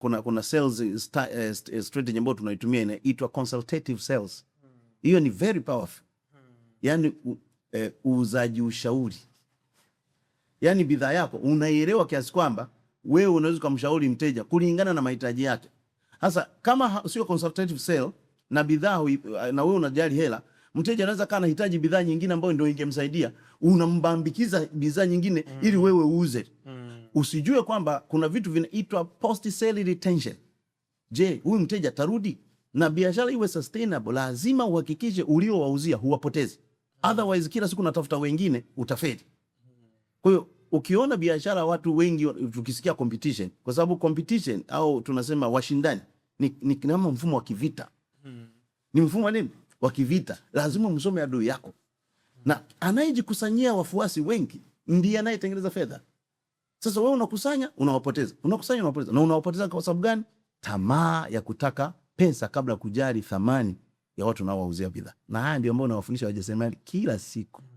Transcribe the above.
kuna sales strategy ambayo tunaitumia inaitwa consultative sales. Hiyo ni very powerful. Yani uuzaji ushauri. Yani bidhaa yako unaielewa kiasi kwamba wewe unaweza kumshauri mteja kulingana na mahitaji yake. Sasa kama sio consultative sale na bidhaa na wewe unajali hela, mteja anaweza kana anahitaji bidhaa nyingine ambayo ndio ingemsaidia, unambambikiza bidhaa nyingine ili wewe uuze. Usijue kwamba kuna vitu vinaitwa post sale retention. Je, huyu mteja atarudi? Na biashara iwe sustainable, lazima uhakikishe uliowauzia huwapotezi. Otherwise kila siku natafuta wengine, utafeli. Kwa hiyo ukiona biashara watu wengi tukisikia competition, kwa sababu competition au tunasema washindani ni kama mfumo wa kivita. Ni mfumo wa nini? Wa kivita. Lazima msome adui yako. Na anayejikusanyia wafuasi wengi ndiye anayetengeneza fedha. Sasa wewe unakusanya, unawapoteza. Unakusanya, unawapoteza. Na unawapoteza kwa sababu gani? Tamaa ya kutaka pesa kabla kujali thamani ya watu unaowauzia bidhaa. Na haya ndio ambayo nawafundisha wajasiriamali kila siku.